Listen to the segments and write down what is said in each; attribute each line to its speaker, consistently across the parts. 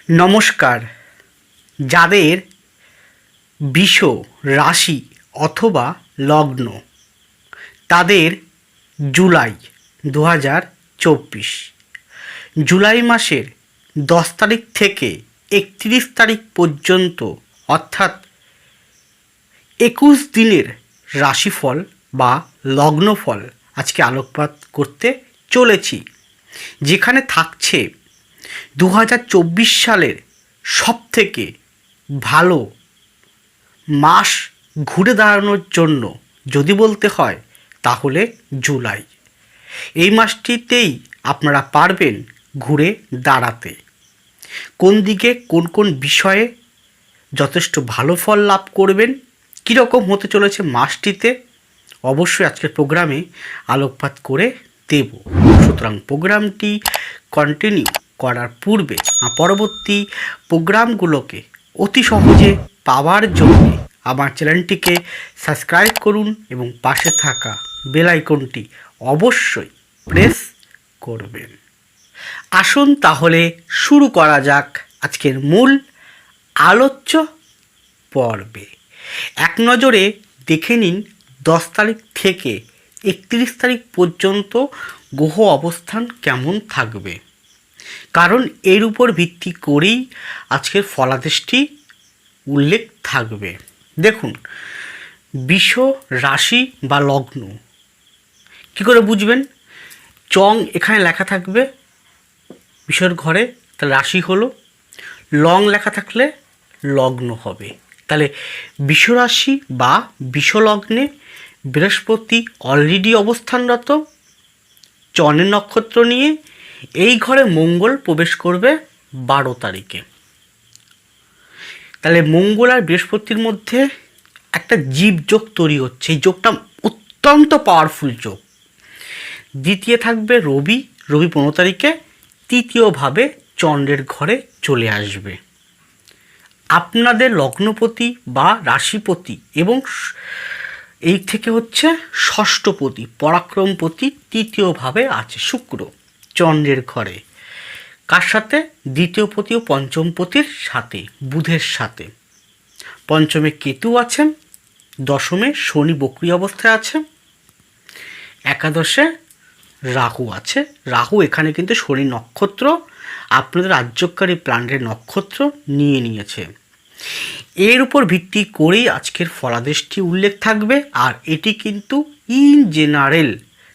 Speaker 1: নমস্কার। যাদের বৃষ রাশি অথবা লগ্ন তাদের জুলাই 2024 জুলাই মাসের 10 তারিখ থেকে 31 তারিখ পর্যন্ত অর্থাৎ 21 দিনের রাশিফল বা লগ্নফল আজকে আলোকপাত করতে চলেছি, যেখানে থাকছে 2024 সালের সবথেকে ভালো মাস ঘুরে দাঁড়ানোর জন্য যদি বলতে হয় তাহলে জুলাই। এই মাসটিতেই আপনারা পারবেন ঘুরে দাঁড়াতে, কোন দিকে কোন কোন বিষয়ে যথেষ্ট ভালো ফল লাভ করবেন, কীরকম হতে চলেছে মাসটিতে, অবশ্যই আজকের প্রোগ্রামে আলোকপাত করে দেব। সুতরাং প্রোগ্রামটি কন্টিনিউ করার পূর্বে পরবর্তী প্রোগ্রামগুলোকে অতি সহজে পাওয়ার জন্য আমার চ্যানেলটিকে সাবস্ক্রাইব করুন এবং পাশে থাকা বেল আইকনটি অবশ্যই প্রেস করবেন। আসুন তাহলে শুরু করা যাক আজকের মূল আলোচ্য পর্বে। এক নজরে দেখে নিন 10 তারিখ থেকে 31 তারিখ পর্যন্ত গ্রহ অবস্থান কেমন থাকবে, কারণ এর উপর ভিত্তি করেই আজকের ফলাদেশটি উল্লেখ থাকবে। দেখুন, বৃষ রাশি বা লগ্ন কী করে বুঝবেন? চং এখানে লেখা থাকবে বৃষর ঘরে, তাহলে রাশি হলো। লং লেখা থাকলে লগ্ন হবে। তাহলে বৃষ রাশি বা বৃষ লগ্নে বৃহস্পতি অলরেডি অবস্থানরত চনের নক্ষত্র নিয়ে। এই ঘরে মঙ্গল প্রবেশ করবে 12 তারিখে। তাহলে মঙ্গল আর বৃহস্পতির মধ্যে একটা জীবযোগ তৈরি হচ্ছে। এই যোগটা অত্যন্ত পাওয়ারফুল যোগ। দ্বিতীয় থাকবে রবি 15 তারিখে তৃতীয়ভাবে চন্দ্রের ঘরে চলে আসবে। আপনাদের লগ্নপতি বা রাশিপতি এবং এই থেকে হচ্ছে ষষ্ঠপতি পরাক্রমপতি তৃতীয়ভাবে আছে শুক্র চন্দ্রের ঘরে। কার সাথে? দ্বিতীয়পতি ও পঞ্চমপতির সাথে, বুধের সাথে। পঞ্চমে কেতু আছেন, দশমে শনি বক্রী অবস্থায় আছে, একাদশে রাহু আছে। রাহু এখানে কিন্তু শনি নক্ষত্র আপনাদের রাজ্যকারী প্ল্যানেটের নক্ষত্র নিয়ে নিয়েছে। এর উপর ভিত্তি করেই আজকের ফলাদেশটি উল্লেখ থাকবে। আর এটি কিন্তু ইন জেনারেল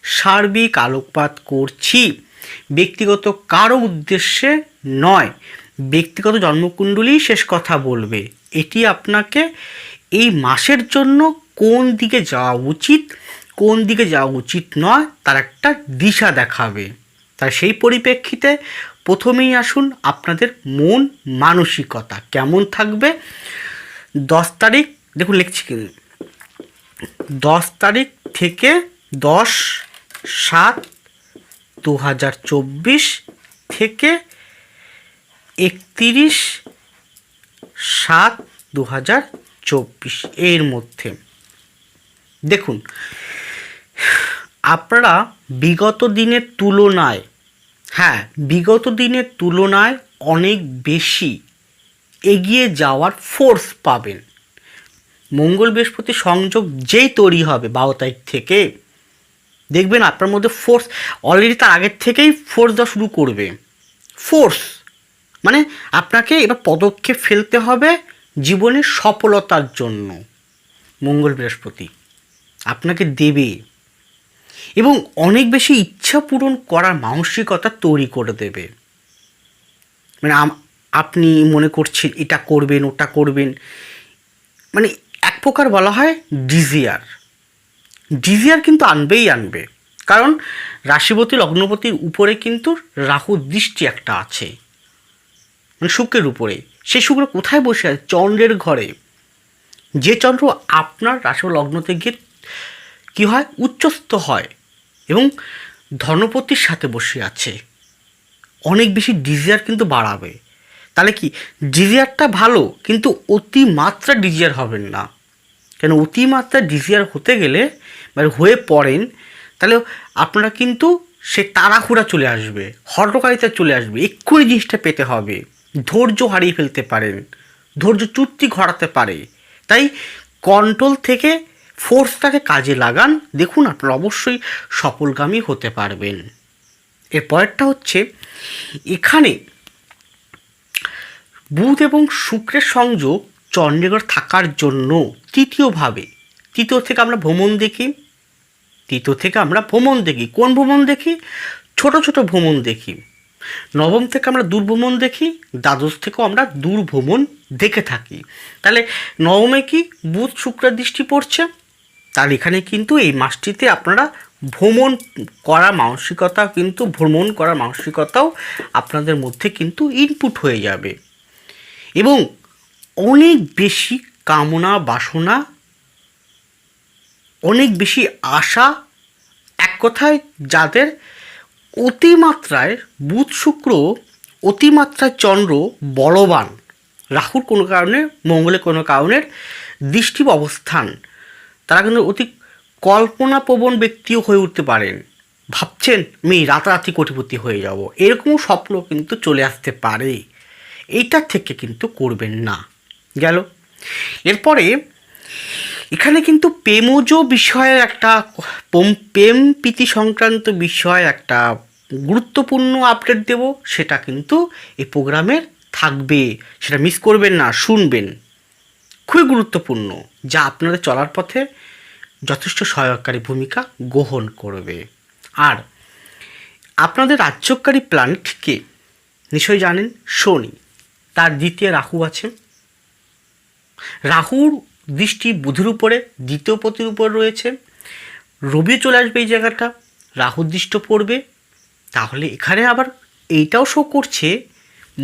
Speaker 1: সার্বিক আলোকপাত করছি, ব্যক্তিগত কারো উদ্দেশ্যে নয়। ব্যক্তিগত জন্মকুণ্ডলী শেষ কথা বলবে। এটি আপনাকে এই মাসের জন্য কোন দিকে যাওয়া উচিত, কোন দিকে যাওয়া উচিত নয় তার একটা দিশা দেখাবে। তাই সেই পরিপ্রেক্ষিতে প্রথমেই আসুন আপনাদের মন মানসিকতা কেমন থাকবে 10 তারিখ। দেখুন লিখছি, 10 তারিখ থেকে 10/7/2024 থেকে 31/7/2024 এর মধ্যে দেখুন আপনারা বিগত দিনের তুলনায়, বিগত দিনের তুলনায় অনেক বেশি এগিয়ে যাওয়ার ফোর্স পাবেন। মঙ্গল বৃহস্পতি সংযোগ যেই তৈরি হবে 12 তারিখ থেকে, দেখবেন আপনার মধ্যে ফোর্স অলরেডি তার আগের থেকেই ফোর্স দেওয়া শুরু করবে। ফোর্স মানে আপনাকে এবার পদক্ষেপ ফেলতে হবে জীবনের সফলতার জন্য। মঙ্গল বৃহস্পতি আপনাকে দেবে এবং অনেক বেশি ইচ্ছা পূরণ করার মানসিকতা তৈরি করে দেবে। মানে আপনি মনে করছেন এটা করবেন ওটা করবেন, মানে এক প্রকার বলা হয় ডিজিয়ার কিন্তু আনবেই আনবে। কারণ রাশিপতি লগ্নপতির উপরে কিন্তু রাহুর দৃষ্টি একটা আছে, মানে শুক্রের উপরে। সেই শুক্র কোথায় বসে আছে? চন্দ্রের ঘরে। যে চন্দ্র আপনার রাশি লগ্নতে গিয়ে কী হয়? উচ্চস্থ হয় এবং ধনপতির সাথে বসে আছে। অনেক বেশি ডিজিয়ার কিন্তু বাড়াবে। তাহলে কি ডিজিয়ারটা ভালো, কিন্তু অতিমাত্রা ডিজিয়ার হবেন না। কেন অতিমাত্রা ডিজিয়ার হতে গেলে মানে হয়ে পড়েন, তাহলে আপনারা কিন্তু সে তাড়াহুড়া চলে আসবে, হঠকারিতা চলে আসবে, এক্ষুনি জিনিসটা পেতে হবে। ধৈর্য হারিয়ে ফেলতে পারেন, ধৈর্যচ্যুতি ঘটাতে পারে। তাই কন্ট্রোল থেকে ফোর্সটাকে কাজে লাগান, দেখুন আপনারা অবশ্যই সফলগামী হতে পারবেন। এর পরেরটা হচ্ছে, এখানে বুধ এবং শুক্রের সংযোগ চন্দ্রগ্রহ থাকার জন্য তৃতীয় থেকে আমরা ভ্রমণ দেখি। কোন ভ্রমণ দেখি? ছোট ছোট ভ্রমণ দেখি। নবম থেকে আমরা দূরভ্রমণ দেখি, দ্বাদশ থেকেও আমরা দূরভ্রমণ দেখে থাকি। তাহলে নবমে কি বুধ শুক্রের দৃষ্টি পড়ছে, তাহলে এখানে কিন্তু এই মাসটিতে আপনারা ভ্রমণ করার মানসিকতাও আপনাদের মধ্যে কিন্তু ইনপুট হয়ে যাবে, এবং অনেক বেশি কামনা বাসনা, অনেক বেশি আশা, এক কথায় যাদের অতিমাত্রায় বুধ শুক্র, অতিমাত্রায় চন্দ্র বলবান, রাহুর কোনো কারণে, মঙ্গলের কোনো কারণের দৃষ্টি অবস্থান, তারা কিন্তু অতি কল্পনাপ্রবণ ব্যক্তিও হয়ে উঠতে পারেন। ভাবছেন আমি রাতারাতি কোটিপতি হয়ে যাব, এরকমও স্বপ্ন কিন্তু চলে আসতে পারে। এইটার থেকে কিন্তু করবেন না। গেল। এরপরে এখানে কিন্তু প্রেমজ বিষয়ের একটা, প্রেম প্রীতি সংক্রান্ত বিষয় একটা গুরুত্বপূর্ণ আপডেট দেব, সেটা কিন্তু এই প্রোগ্রামের থাকবে, সেটা মিস করবেন না, শুনবেন। খুবই গুরুত্বপূর্ণ, যা আপনাদের চলার পথে যথেষ্ট সহায়কারী ভূমিকা গ্রহণ করবে। আর আপনাদের রাজ্যকারী প্ল্যানেটকে নিশ্চয়ই জানেন, শনি, তার দ্বিতীয় রাহু আছে। রাহুর দৃষ্টি বুধের উপরে, দ্বিতীয় পতির উপর রয়েছে। রবিও চলে আসবে এই জায়গাটা, রাহুর দৃষ্টি পড়বে। তাহলে এখানে আবার এইটাও শো করছে,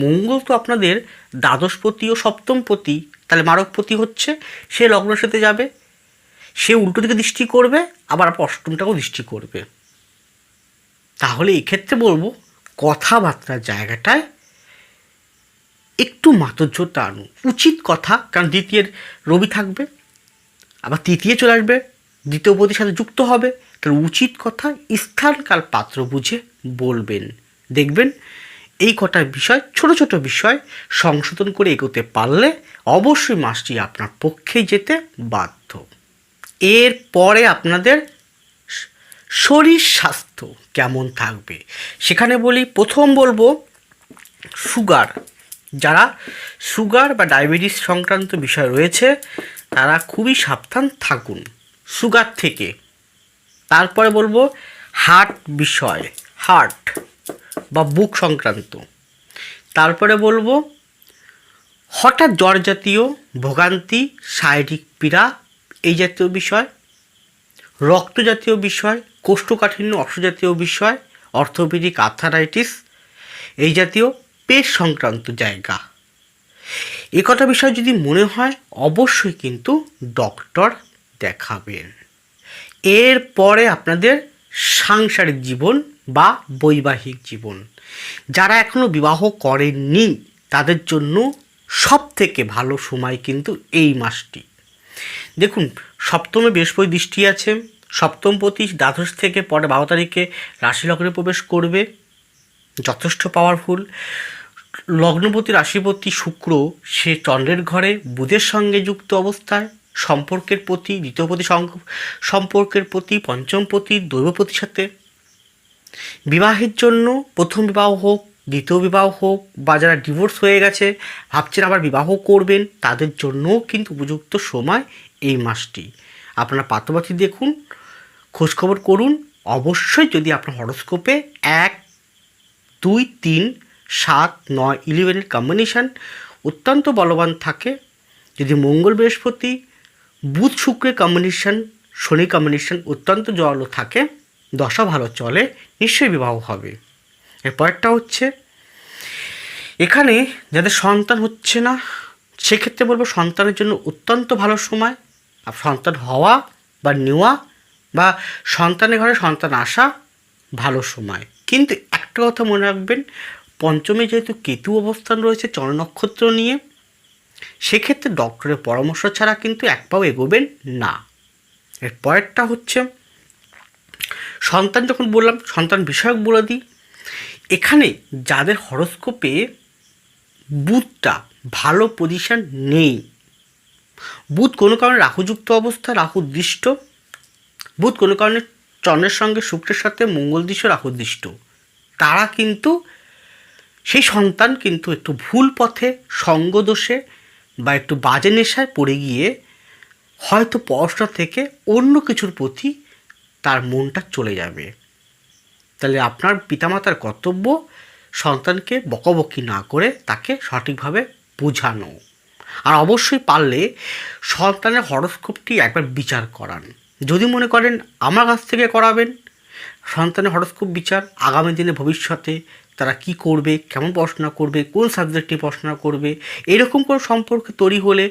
Speaker 1: মঙ্গল তো আপনাদের দ্বাদশপতি ও সপ্তমপতি, তাহলে মারকপতি হচ্ছে, সে লগ্নের সাথে যাবে, সে উল্টো দিকে দৃষ্টি করবে, আবার অষ্টমটাকেও দৃষ্টি করবে। তাহলে এক্ষেত্রে বলবো, কথাবার্তার জায়গাটায় একটু মাধুর্যতা আনুন, উচিত কথা, কারণ দ্বিতীয়ের রবি থাকবে, আবার তৃতীয় চলে আসবে, দ্বিতীয় পতির সাথে যুক্ত হবে, তাহলে উচিত কথা স্থানকাল পাত্র বুঝে বলবেন। দেখবেন এই কটা বিষয়, ছোট ছোট বিষয় সংশোধন করে এগোতে পারলে অবশ্যই মাসটি আপনার পক্ষেই যেতে বাধ্য। এরপরে আপনাদের শরীর স্বাস্থ্য কেমন থাকবে সেখানে বলি, প্রথম বলবো সুগার, যারা সুগার বা ডায়াবেটিস সংক্রান্ত বিষয় রয়েছে তারা খুবই সাবধান থাকুন সুগার থেকে। তারপরে বলবো হার্ট বিষয়, হার্ট বা বুক সংক্রান্ত। তারপরে বলবো হঠাৎ জ্বর জাতীয় ভোগান্তি, শারীরিক পীড়া এই জাতীয় বিষয়, রক্ত জাতীয় বিষয়, কোষ্ঠকাঠিন্য অর্শ জাতীয় বিষয়, অর্থোপেডিক আর্থারাইটিস এই জাতীয় পেট সংক্রান্ত জায়গা। এ কটা বিষয় যদি মনে হয় অবশ্যই কিন্তু ডক্টর দেখাবেন। এরপরে আপনাদের সাংসারিক জীবন বা বৈবাহিক জীবন, যারা এখনও বিবাহ করেননি তাদের জন্য সব থেকে ভালো সময় কিন্তু এই মাসটি। দেখুন, সপ্তমে বৃহস্পতি দৃষ্টি আছে, সপ্তমপতি দ্বাদশ থেকে পরে 12 তারিখে রাশি লগ্নে প্রবেশ করবে, যথেষ্ট পাওয়ারফুল। লগ্নপতি রাশিপতি শুক্র সে চন্দ্রের ঘরে বুধের সঙ্গে যুক্ত অবস্থায়, সম্পর্কের প্রতি দ্বিতীয়পতি, সম্পর্কের প্রতি পঞ্চমপতি দৈবপতির সাথে। বিবাহের জন্য প্রথম বিবাহ হোক, দ্বিতীয় বিবাহ হোক, বা যারা ডিভোর্স হয়ে গেছে ভাবছেন আবার বিবাহ করবেন, তাদের জন্যও কিন্তু উপযুক্ত সময় এই মাসটি। আপনারা পাত্রপাত্রী দেখুন, খোঁজখবর করুন। অবশ্যই যদি আপনার হরোস্কোপে 1, 2, 3, 7, 9, 11 কম্বিনেশান অত্যন্ত বলবান থাকে, যদি মঙ্গল বৃহস্পতি বুধ শুক্রের কম্বিনেশান, শনি কম্বিনেশান অত্যন্ত জোরালো থাকে, দশা ভালো চলে, নিশ্চয়ই বিবাহ হবে। এরপরটা হচ্ছে এখানে যাদের সন্তান হচ্ছে না, সেক্ষেত্রে বলবো সন্তানের জন্য অত্যন্ত ভালো সময়। আর সন্তান হওয়া বা নেওয়া বা সন্তানের ঘরে সন্তান আসা ভালো সময়। কিন্তু একটা কথা মনে রাখবেন, পঞ্চমে যেহেতু কেতু অবস্থান রয়েছে চন্দ্র নক্ষত্র নিয়ে, সেক্ষেত্রে ডক্টরের পরামর্শ ছাড়া কিন্তু এক পাও এগোবেন না। এর পরেরটা হচ্ছে সন্তান, যখন বললাম সন্তান বিষয়ক বলে দিই, এখানে যাদের হরোস্কোপে বুধটা ভালো পজিশন নেই। বুধ কোনো কারণে রাহুযুক্ত অবস্থা, রাহু দৃষ্ট। বুধ কোনো কারণে চন্দ্রের সঙ্গে শুক্রের সাথে মঙ্গল দৃষ্ট, রাহু দৃষ্ট। তারা কিন্তু সেই সন্তান কিন্তু একটু ভুল পথে, সঙ্গদোষে বা একটু বাজে নেশায় পড়ে গিয়ে হয়তো পড়াশোনা থেকে অন্য কিছুর প্রতি তার মনটা চলে যাবে। তাহলে আপনার পিতামাতার কর্তব্য সন্তানকে বকাবকি না করে তাকে সঠিকভাবে বোঝানো। আর অবশ্যই পারলে সন্তানের হরোস্কোপটি একবার বিচার করান। যদি মনে করেন আমার কাছ থেকে করাবেন সন্তানের হরোস্কোপ বিচার, আগামী দিনে ভবিষ্যতে তারা কি করবে, কেমন পড়াশোনা করবে, কোন সাবজেক্টে পড়াশোনা করবে, এরকম কোনো সম্পর্ক তৈরি হলে,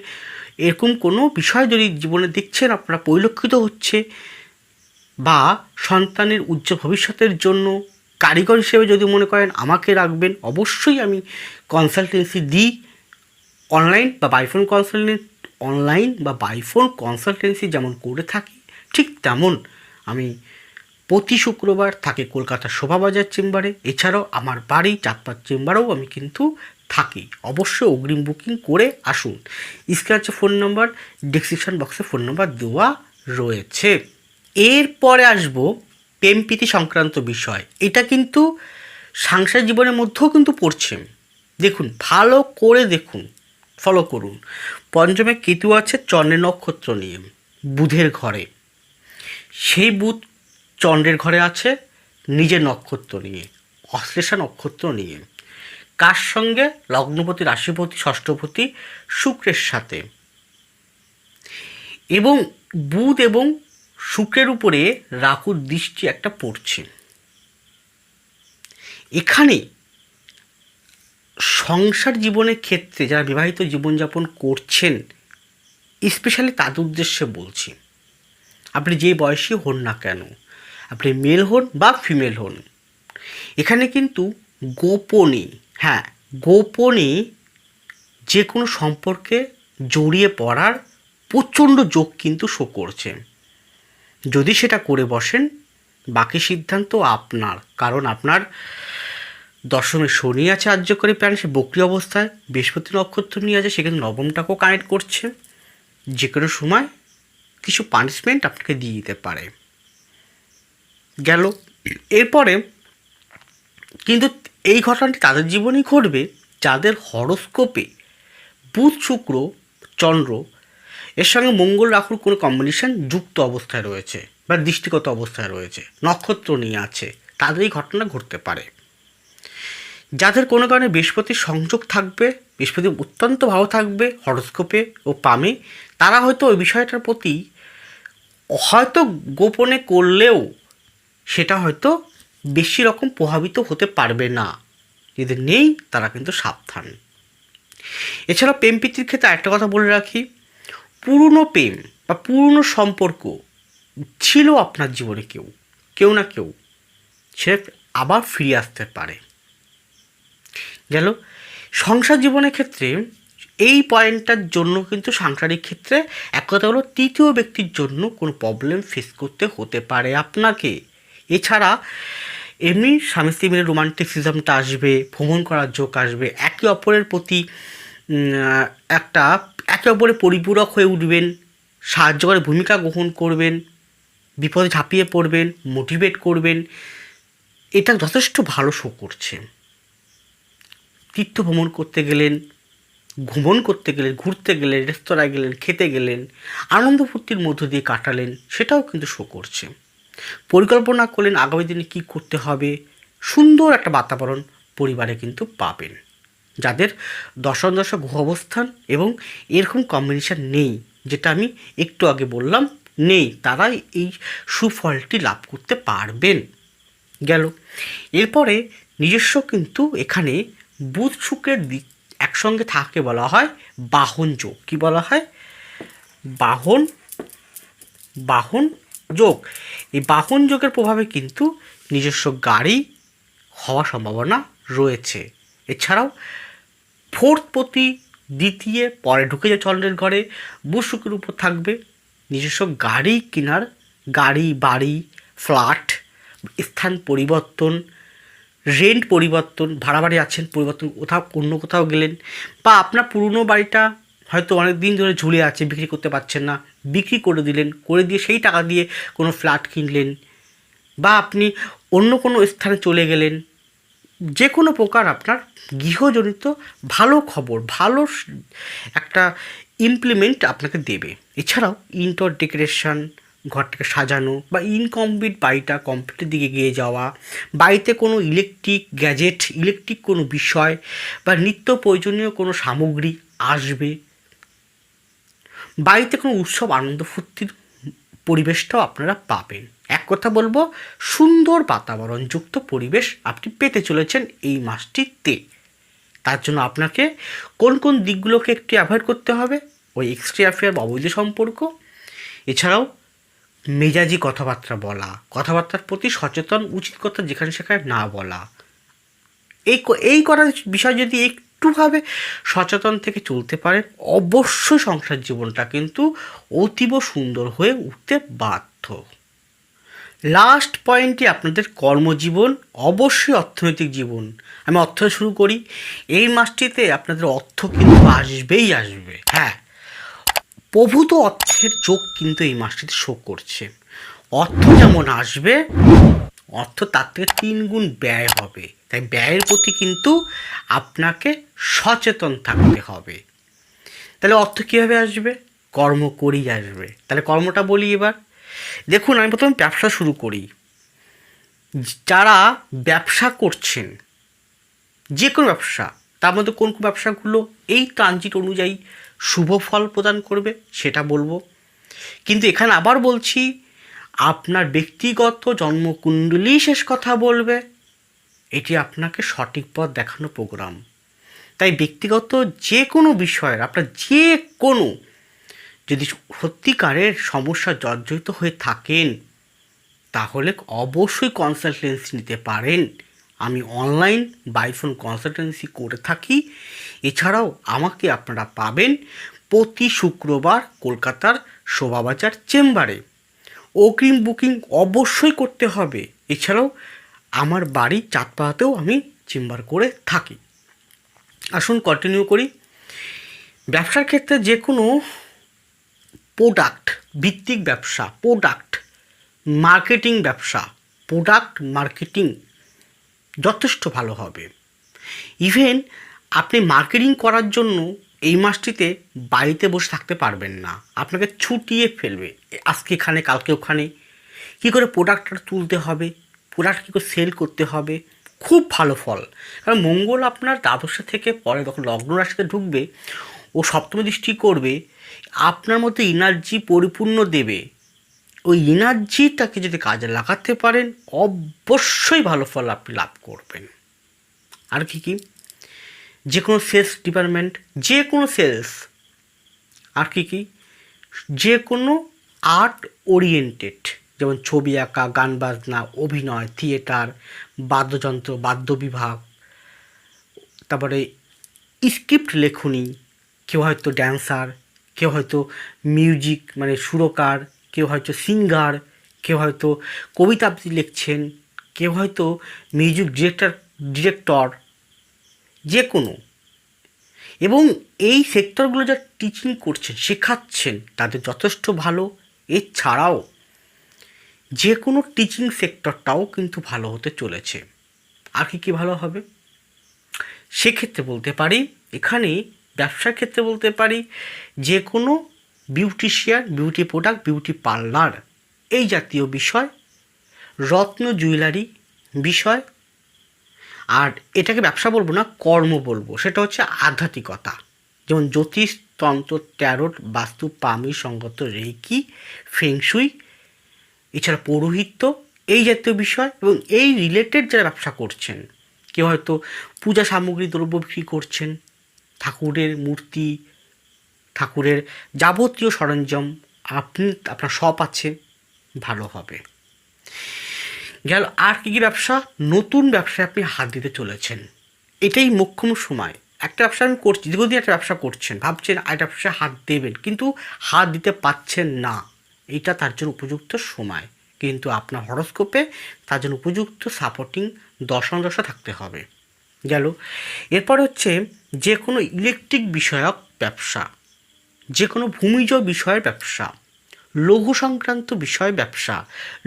Speaker 1: এরকম কোনো বিষয় যদি জীবনে দেখছেন আপনারা পরিলক্ষিত হচ্ছে, বা সন্তানের উজ্জ্বল ভবিষ্যতের জন্য কারিগর হিসেবে যদি মনে করেন আমাকে রাখবেন, অবশ্যই আমি কনসালটেন্সি দিই। অনলাইন বা বাইফোন কনসালটেন্সি যেমন করে থাকি, ঠিক তেমন আমি প্রতি শুক্রবার থাকি কলকাতার শোভাবাজার চেম্বারে। এছাড়াও আমার বাড়ি চাঁদপাড় চেম্বারেও আমি কিন্তু থাকি। অবশ্যই অগ্রিম বুকিং করে আসুন। স্ক্র্যাচে ফোন নম্বর, ডেসক্রিপশন বক্সে ফোন নম্বর দেওয়া রয়েছে। এরপরে আসবো প্রেমপ্রীতি সংক্রান্ত বিষয়। এটা কিন্তু সাংসারিক জীবনের মধ্যেও কিন্তু পড়ছে। দেখুন, ভালো করে দেখুন, ফলো করুন। পঞ্চমে কেতু আছে চন্দ্রের নক্ষত্র নিয়ে, বুধের ঘরে। সেই বুধ চন্দ্রের ঘরে আছে নিজের নক্ষত্র নিয়ে, অশ্লেষা নক্ষত্র নিয়ে। কার সঙ্গে? লগ্নপতি, রাশিপতি, ষষ্ঠপতি শুক্রের সাথে। এবং বুধ এবং শুক্রের উপরে রাহুর দৃষ্টি একটা পড়ছে। এখানে সংসার জীবনের ক্ষেত্রে যারা বিবাহিত জীবনযাপন করছেন, স্পেশালি তাদের উদ্দেশ্যে বলছি, আপনি যে বয়সী হন না কেন, আপনি মেল হন বা ফিমেল হন, এখানে কিন্তু গোপনে যে কোনো সম্পর্কে জড়িয়ে পড়ার প্রচণ্ড যোগ কিন্তু শো করছে। যদি সেটা করে বসেন, বাকি সিদ্ধান্ত আপনার। কারণ আপনার দশমে শনি আছে আর্যকরী প্ল্যান, সে বক্রী অবস্থায়, বৃহস্পতি নক্ষত্র নিয়ে আছে, সেখানে নবমটাকেও কানেক্ট করছে। যে কোনো সময় কিছু পানিশমেন্ট আপনাকে দিয়ে দিতে পারে। গেল। এরপরে কিন্তু এই ঘটনাটি তাদের জীবনেই ঘটবে যাদের হরোস্কোপে বুধ, শুক্র, চন্দ্র এর সঙ্গে মঙ্গল, রাহুর কোনো কম্বিনেশন যুক্ত অবস্থায় রয়েছে বা দৃষ্টিগত অবস্থায় রয়েছে, নক্ষত্র নিয়ে আছে, তাদের এই ঘটনা ঘটতে পারে। যাদের কোনো কারণে বৃহস্পতির সংযোগ থাকবে, বৃহস্পতি অত্যন্ত ভালো থাকবে হরোস্কোপে ও পামে, তারা হয়তো ওই বিষয়টার প্রতি হয়তো গোপনে করলেও সেটা হয়তো বেশি রকম প্রভাবিত হতে পারবে না। যদি নেই, তারা কিন্তু সাবধান। এছাড়া প্রেম প্রীতির ক্ষেত্রে একটা কথা বলে রাখি, পুরনো প্রেম বা পুরনো সম্পর্ক ছিল আপনার জীবনে, কেউ না কেউ সে আবার ফিরে আসতে পারে। গেল। সংসার জীবনের ক্ষেত্রে এই পয়েন্টটার জন্য কিন্তু সাংসারিক ক্ষেত্রে এক কথা হলো তৃতীয় ব্যক্তির জন্য কোনো প্রবলেম ফেস করতে হতে পারে আপনাকে। এছাড়া এমনি স্বামী স্ত্রী মিলে রোমান্টিসিজমটা আসবে, ভ্রমণ করার যোগ আসবে, একে অপরের প্রতি একে অপরের পরিপূরক হয়ে উঠবেন, সাহায্য করে ভূমিকা গ্রহণ করবেন, বিপদে ঝাঁপিয়ে পড়বেন, মোটিভেট করবেন। এটা যথেষ্ট ভালো শো করছে। তীর্থ ভ্রমণ করতে গেলেন, ঘুরতে গেলেন, রেস্তোরাঁয় গেলেন, খেতে গেলেন, আনন্দ ফুর্তির মধ্য দিয়ে কাটালেন, সেটাও কিন্তু শো করছে। পরিকল্পনা করলেন আগামী দিনে কী করতে হবে, সুন্দর একটা বাতাবরণ পরিবারে কিন্তু পাবেন। যাদের দশা গ্রহ অবস্থান এবং এরকম কম্বিনেশান নেই, যেটা আমি একটু আগে বললাম নেই, তারাই এই সুফলটি লাভ করতে পারবেন। গেল। এরপরে নিজস্ব কিন্তু এখানে বুধ শুক্রের একসঙ্গে থাকে বলা হয় বাহন যোগ। কী বলা হয়? বাহন যোগ। এই বাহন যোগের প্রভাবে কিন্তু নিজস্ব গাড়ি হওয়ার সম্ভাবনা রয়েছে। এছাড়াও ফোর্থ প্রতি দ্বিতীয় পরে ঢুকে যায় চন্দ্রের ঘরে, বুধ শুক্রের উপর থাকবে, নিজস্ব গাড়ি কেনার, গাড়ি, বাড়ি, ফ্ল্যাট, স্থান পরিবর্তন, রেন্ট পরিবর্তন, ভাড়া বাড়ি আছেন পরিবর্তন, কোথাও অন্য কোথাও গেলেন, বা আপনার পুরনো বাড়িটা হয়তো অনেক দিন ধরে ঝুলে আছে, বিক্রি করতে পারছেন না, বিক্রি করে দিলেন, করে দিয়ে সেই টাকা দিয়ে কোনো ফ্ল্যাট কিনলেন, বা আপনি অন্য কোনো স্থানে চলে গেলেন। যে কোনো প্রকার আপনার গৃহজনিত ভালো খবর, ভালো একটা ইমপ্লিমেন্ট আপনাকে দেবে। এছাড়াও ইনডোর ডেকোরেশন, ঘরটাকে সাজানো, বা ইনকমপ্লিট বাড়িটা কমপ্লিটের দিকে এগিয়ে যাওয়া, বাড়িতে কোনো ইলেকট্রিক গ্যাজেট, ইলেকট্রিক কোনো বিষয় বা নিত্য প্রয়োজনীয় কোনো সামগ্রী আসবে, বাড়িতে কোনো উৎসব আনন্দ ফুর্তির পরিবেশটাও আপনারা পাবেন। এক কথা বলবো, সুন্দর বাতাবরণযুক্ত পরিবেশ আপনি পেতে চলেছেন এই মাসটিতে। তার জন্য আপনাকে কোন কোন দিকগুলোকে একটু অ্যাভয়েড করতে হবে? ওই এক্সট্রা অ্যাফেয়ার বা অবৈধ সম্পর্ক, এছাড়াও মেজাজি কথাবার্তা বলা, কথাবার্তার প্রতি সচেতন, উচিত কথা যেখানে সেখানে না বলা, এই করার বিষয় যদি একটুভাবে সচেতন থেকে চলতে পারেন, অবশ্যই সংসার জীবনটা কিন্তু অতীব সুন্দর হয়ে উঠতে বাধ্য। লাস্ট পয়েন্টে আপনাদের কর্মজীবন, অবশ্যই অর্থনৈতিক জীবন। আমি অর্থ শুরু করি। এই মাসটিতে আপনাদের অর্থ কিন্তু আসবেই আসবে। হ্যাঁ, প্রভূত অর্থের যোগ কিন্তু এই মাসটিতে শো করছে। অর্থ যেমন আসবে, অর্থ তার থেকে 3 গুণ ব্যয় হবে। তাই ব্যয়ের প্রতি কিন্তু আপনাকে সচেতন থাকতে হবে। তাহলে অর্থ কীভাবে আসবে? কর্ম করেই আসবে। তাহলে কর্মটা বলি এবার। দেখুন, আমি প্রথমে ব্যবসা শুরু করি। যারা ব্যবসা করছেন, যে কোনো ব্যবসা, তার মধ্যে কোন কোন ব্যবসাগুলো এই ট্রানজিট অনুযায়ী শুভ ফল প্রদান করবে সেটা বলবো। কিন্তু এখানে আবার বলছি, আপনার ব্যক্তিগত জন্মকুণ্ডলী শেষ কথা বলবে। এটি আপনাকে সঠিক পথ দেখানো প্রোগ্রাম। তাই ব্যক্তিগত যে কোনো বিষয়ের আপনার যে কোনো যদি সত্যিকারের সমস্যা জর্জরিত হয়ে থাকেন, তাহলে অবশ্যই কনসালটেন্সি নিতে পারেন। আমি অনলাইন বাই ফোন কনসালটেন্সি করে থাকি। এছাড়াও আমাকে আপনারা পাবেন প্রতি শুক্রবার কলকাতার শোভাবাজার চেম্বারে। অগ্রিম বুকিং অবশ্যই করতে হবে। এছাড়াও আমার বাড়ি চাঁদপাড়াতেও আমি চেম্বার করে থাকি। আসুন কন্টিনিউ করি। ব্যবসার ক্ষেত্রে যে কোনো প্রোডাক্ট ভিত্তিক ব্যবসা, প্রোডাক্ট মার্কেটিং ব্যবসা, প্রোডাক্ট মার্কেটিং যথেষ্ট ভালো হবে। ইভেন আপনি মার্কেটিং করার জন্য এই মাসটিতে বাড়িতে বসে থাকতে পারবেন না, আপনাকে ছুটিয়ে ফেলবে। আজকে এখানে, কালকে ওখানে, কী করে প্রোডাক্টটা তুলতে হবে, প্রোডাক্ট কী করে সেল করতে হবে, খুব ভালো ফল। কারণ মঙ্গল আপনার দ্বাদশে থেকে পরে যখন লগ্ন রাশিতে ঢুকবে, ও সপ্তমে দৃষ্টি করবে, আপনার মধ্যে এনার্জি পরিপূর্ণ দেবে। ওই এনার্জিটাকে যদি কাজে লাগাতে পারেন, অবশ্যই ভালো ফল আপনি লাভ করবেন। আর কি কি? যে কোনো সেলস ডিপার্টমেন্ট, যে কোনো সেলস। আর কি কি? যে কোনো আর্ট ওরিয়েন্টেড, যেমন ছবি আঁকা, গান বাজনা, অভিনয়, থিয়েটার, বাদ্যযন্ত্র, বাদ্য বিভাগ, তারপরে স্ক্রিপ্ট লেখনী, কেউ হয়তো ড্যান্সার, কেউ হয়তো মিউজিক মানে সুরকার, কেউ হয়তো সিঙ্গার, কেউ হয়তো কবিতা আবৃত্তি লিখছেন, কেউ হয়তো মিউজিক ডিরেক্টর, যে কোনো। এবং এই সেক্টরগুলো যা টিচিং করছেন, শেখাচ্ছেন, তাদের যথেষ্ট ভালো। এছাড়াও যে কোনো টিচিং সেক্টরটাও কিন্তু ভালো হতে চলেছে। আর কি ভালো হবে? সেক্ষেত্রে বলতে পারি, এখানে ব্যবসার ক্ষেত্রে বলতে পারি, যে কোনো beautician, beauty product, beauty parlour, এই জাতীয় বিষয়, রত্ন জুয়েলারি বিষয়। আর এটাকে ব্যবসা বলবো না, কর্ম বলবো। সেটা হচ্ছে আধ্যাত্মিকতা, যেমন জ্যোতিষ, তন্ত্র, ট্যারোট, বাস্তু, পামি, সঙ্গত, রেকি, ফেংশুই, এছাড়া পৌরোহিত্য, এই জাতীয় বিষয়। এবং এই রিলেটেড যারা ব্যবসা করছেন, কেউ হয়তো পূজা সামগ্রী দ্রব্য বিক্রি করছেন, ঠাকুরের মূর্তি, ঠাকুরের যাবতীয় সরঞ্জাম, আপনার শপ আছে, ভালো হবে। গেল। আর কী কী ব্যবসা? নতুন ব্যবসায় আপনি হাত দিতে চলেছেন, এটাই মোক্ষম সময়। একটা ব্যবসা আমি করছি, দীর্ঘদিন একটা ব্যবসা করছেন, ভাবছেন একটা ব্যবসায় হাত দেবেন, কিন্তু হাত দিতে পারছেন না, এটা তার জন্য উপযুক্ত সময়। কিন্তু আপনার হরস্কোপে তার জন্য উপযুক্ত সাপোর্টিং দশা থাকতে হবে। গেল। এরপর হচ্ছে যে কোনো ইলেকট্রিক বিষয়ক ব্যবসা, যে কোনো ভূমিজ বিষয়ের ব্যবসা, লৌহ সংক্রান্ত বিষয় ব্যবসা,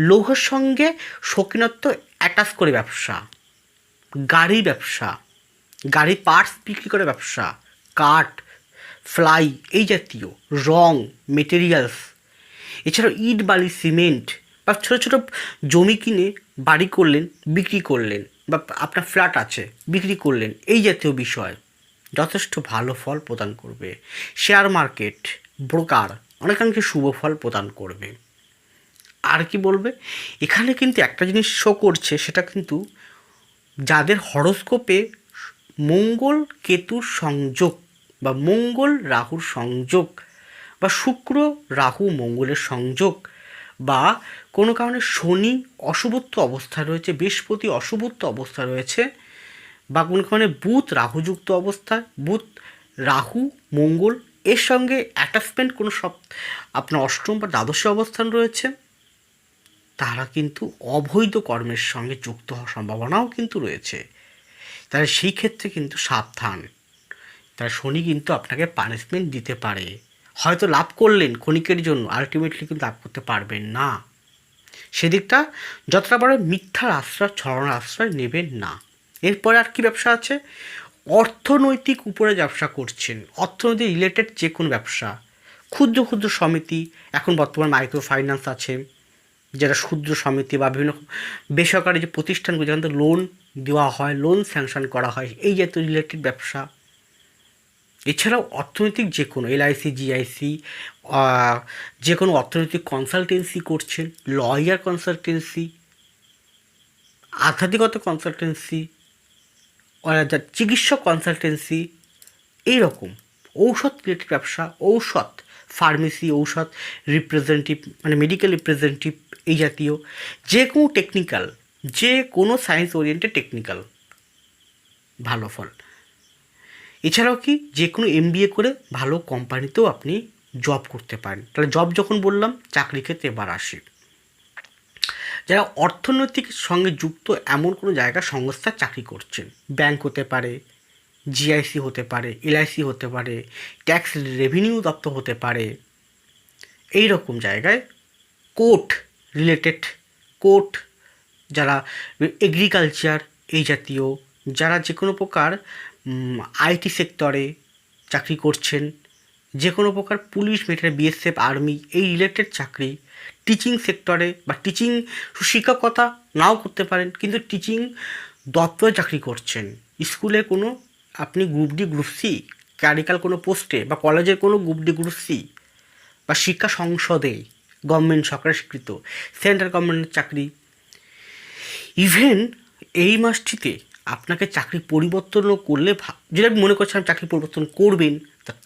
Speaker 1: লৌহের সঙ্গে শৌখিনত্ব অ্যাটাচ করে ব্যবসা, গাড়ি ব্যবসা, গাড়ির পার্টস বিক্রি করে ব্যবসা, কাঠ, ফ্লাই এই জাতীয়, রং, মেটেরিয়ালস, এছাড়াও ইট বালি সিমেন্ট, বা ছোটো ছোটো জমি কিনে বাড়ি করলেন, বিক্রি করলেন, বা আপনার ফ্ল্যাট আছে বিক্রি করলেন, এই জাতীয় বিষয় যথেষ্ট ভালো ফল প্রদান করবে। শেয়ার মার্কেট, ব্রোকার অনেকাংশে শুভ ফল প্রদান করবে। আর কি বলবে, এখানে কিন্তু একটা জিনিস শো করছে, সেটা কিন্তু যাদের হরোস্কোপে মঙ্গল কেতুর সংযোগ, বা মঙ্গল রাহুর সংযোগ, বা শুক্র রাহু মঙ্গলের সংযোগ, বা কোনো কারণে শনি অশুভত্ব অবস্থায় রয়েছে, বৃহস্পতি অশুভত্ব অবস্থায় রয়েছে, বা কোনো কারণে বুধ রাহুযুক্ত অবস্থায়, বুধ রাহু মঙ্গল এর সঙ্গে অ্যাটাচমেন্ট কোনো সব আপনার অষ্টম বা দ্বাদশে অবস্থান রয়েছে, তারা কিন্তু অবৈধ কর্মের সঙ্গে যুক্ত হওয়ার সম্ভাবনাও কিন্তু রয়েছে। তাহলে সেই ক্ষেত্রে কিন্তু সাবধান। তার শনি কিন্তু আপনাকে পানিশমেন্ট দিতে পারে। হয়তো লাভ করলেন ক্ষণিকের জন্য, আলটিমেটলি কিন্তু লাভ করতে পারবেন না। সেদিকটা যতটা পারে মিথ্যার আশ্রয়, ছড়ানোর আশ্রয় নেবেন না। এরপরে আর কি ব্যবসা আছে, অর্থনৈতিক উপরে ব্যবসা করছেন, অর্থনৈতিক রিলেটেড যে কোনো ব্যবসা, ক্ষুদ্র ক্ষুদ্র সমিতি, এখন বর্তমান মাইক্রো ফাইন্যান্স আছে, যেটা ক্ষুদ্র সমিতি বা বিভিন্ন বেসরকারি যে প্রতিষ্ঠানগুলো যেখান থেকে লোন দেওয়া হয়, লোন স্যাংশন করা হয়, এই জাতীয় রিলেটেড ব্যবসা। এছাড়াও অর্থনৈতিক যে কোনো এলআইসি, জিআইসি, যে কোনো অর্থনৈতিক কনসালটেন্সি করছেন, লয়ার কনসালটেন্সি, আধ্যাত্মিকত কনসালটেন্সি, চিকিৎসক কনসালটেন্সি, এইরকম ঔষধ রিলেটেড ব্যবসা, ঔষধ ফার্মেসি, ঔষধ রিপ্রেজেন্টেটিভ মানে মেডিকেল রিপ্রেজেন্টেটিভ, এই জাতীয় যে কোনো টেকনিক্যাল, যে কোনো সায়েন্স ওরিয়েন্টেড টেকনিক্যাল, ভালো ফল। এছাড়াও কি যে কোনো এমবিএ করে ভালো কোম্পানিতেও আপনি জব করতে পারেন। তাহলে জব যখন বললাম, চাকরি ক্ষেত্রে এবার আসি। যারা অর্থনৈতিক সঙ্গে যুক্ত এমন কোনো জায়গা সংস্থার চাকরি করছেন, ব্যাংক হতে পারে, জিআইসি হতে পারে, এলআইসি হতে পারে, ট্যাক্স রেভিনিউ দপ্তর হতে পারে, এই রকম জায়গায় কোর্ট রিলেটেড, কোর্ট, যারা এগ্রিকালচার এই জাতীয়, যারা যে কোনো প্রকার আইটি সেক্টরে চাকরি করছেন, যে কোনো প্রকার পুলিশ, মিলিটারি, বিএসএফ, আর্মি এই রিলেটেড চাকরি, টিচিং সেক্টরে বা টিচিং শিক্ষকতা নাও করতে পারেন, কিন্তু টিচিং দপ্তরে চাকরি করছেন, স্কুলে কোনো আপনি গ্রুপ ডি গ্রুপ সি ক্যারিক্যাল কোনো পোস্টে, বা কলেজের কোনো গ্রুপ ডি গ্রুপ সি, বা শিক্ষা সংসদে গভর্নমেন্ট সরকারের স্বীকৃত সেন্ট্রাল গভর্নমেন্টের চাকরি, ইভেন এই মাসটিতে আপনাকে চাকরি পরিবর্তনও করলে, যেটা মনে করছেন চাকরি পরিবর্তন করবেন,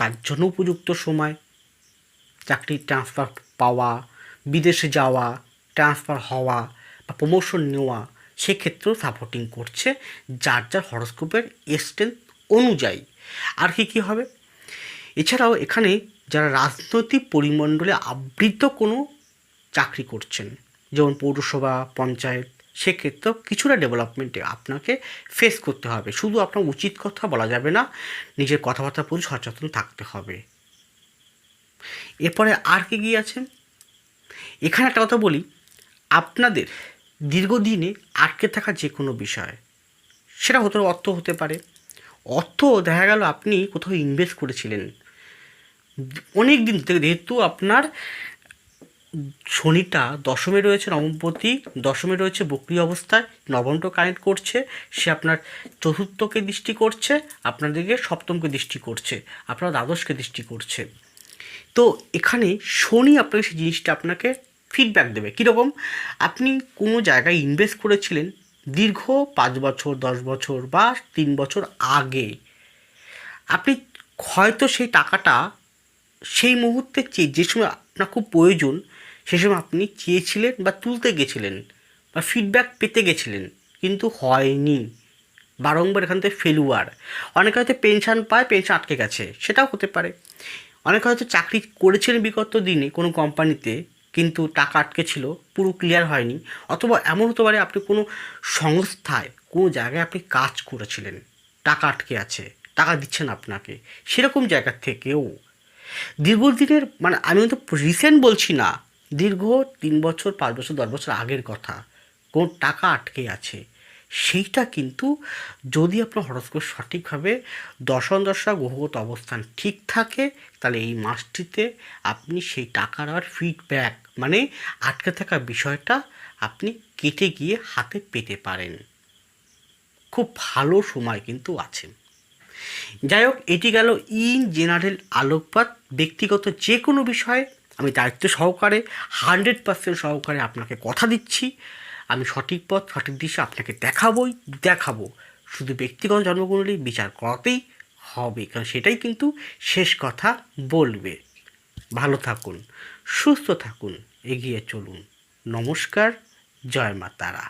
Speaker 1: তার জন্য উপযুক্ত সময়। চাকরি ট্রান্সফার পাওয়া, বিদেশে যাওয়া, ট্রান্সফার হওয়া বা প্রমোশন নেওয়া, সেক্ষেত্রেও সাপোর্টিং করছে যার যার হরোস্কোপের স্ট্রেংথ অনুযায়ী। আর কি হবে, এছাড়াও এখানে যারা রাজনৈতিক পরিমণ্ডলে আবৃত কোনো চাকরি করছেন, যেমন পৌরসভা, পঞ্চায়েত, সেক্ষেত্রেও কিছুটা ডেভেলপমেন্টে আপনাকে ফেস করতে হবে। শুধু আপনার উচিত কথা বলা যাবে না, নিজের কথাবার্তার প্রতি সচেতন থাকতে হবে। এরপরে আর কি আছে, এখানে একটা কথা বলি, আপনাদের দীর্ঘদিনে আটকে থাকা যে কোনো বিষয়, সেটা অর্থ হতে পারে। অর্থ দেখা গেল আপনি কোথাও ইনভেস্ট করেছিলেন অনেক দিন থেকে, যেহেতু আপনার শনিটা দশমে রয়েছে, নবমপতি দশমে রয়েছে বক্রী অবস্থায়, নবমটা কানেক্ট করছে, সে আপনার চতুর্থকে দৃষ্টি করছে, আপনাদেরকে সপ্তমকে দৃষ্টি করছে, আপনার দ্বাদশকে দৃষ্টি করছে। তো এখানে শনি আপনাকে সেই জিনিসটা আপনাকে ফিডব্যাক দেবে। কীরকম, আপনি কোনো জায়গায় ইনভেস্ট করেছিলেন দীর্ঘ 5 বছর, 10 বছর বা 3 বছর আগে, আপনি হয়তো সেই টাকাটা সেই মুহূর্তে যে সময় আপনার খুব প্রয়োজন, সে সময় আপনি চেয়েছিলেন বা তুলতে গেছিলেন বা ফিডব্যাক পেতে গেছিলেন, কিন্তু হয়নি, বারংবার এখান থেকে ফেলুয়ার। অনেকে হয়তো পেনশন পায়, পেনশন আটকে গেছে, সেটাও হতে পারে। অনেকে হয়তো চাকরি করেছিলেন বিগত দিনে কোনো কোম্পানিতে, কিন্তু টাকা আটকে ছিল, পুরো ক্লিয়ার হয়নি, অথবা এমন হতে পারে আপনি কোনো সংস্থায় কোনো জায়গায় আপনি কাজ করেছিলেন, টাকা আটকে আছে, টাকা দিচ্ছেন আপনাকে, সেরকম জায়গা থেকেও দীর্ঘদিনের, মানে আমি তো রিসেন্ট বলছি না, দীর্ঘ 3 বছর 5 বছর 10 বছর আগের কথা, কোন টাকা আটকে আছে, সেইটা কিন্তু যদি আপনার হরস্কোপ সঠিকভাবে দশম দশা গ্রহগত অবস্থান ঠিক থাকে, তাহলে এই মাসটিতে আপনি সেই টাকার আর ফিডব্যাক, মানে আটকে থাকা বিষয়টা আপনি কেটে গিয়ে হাতে পেতে পারেন। খুব ভালো সময় কিন্তু আছে। যাই হোক, এটি গেল ইন জেনারেল আলোকপাত। ব্যক্তিগত যে কোনো বিষয়ে আমি দায়িত্ব সহকারে 100% সহকারে আপনাকে কথা দিচ্ছি, আমি সঠিক পথ সঠিক দিশা আপনাকে দেখাবো। শুধু ব্যক্তিগত জন্মকুণ্ডলী বিচার করাতেই হবে, কারণ সেটাই কিন্তু শেষ কথা বলবে। ভালো থাকুন, সুস্থ থাকুন, এগিয়ে চলুন। নমস্কার, জয় মা তারা।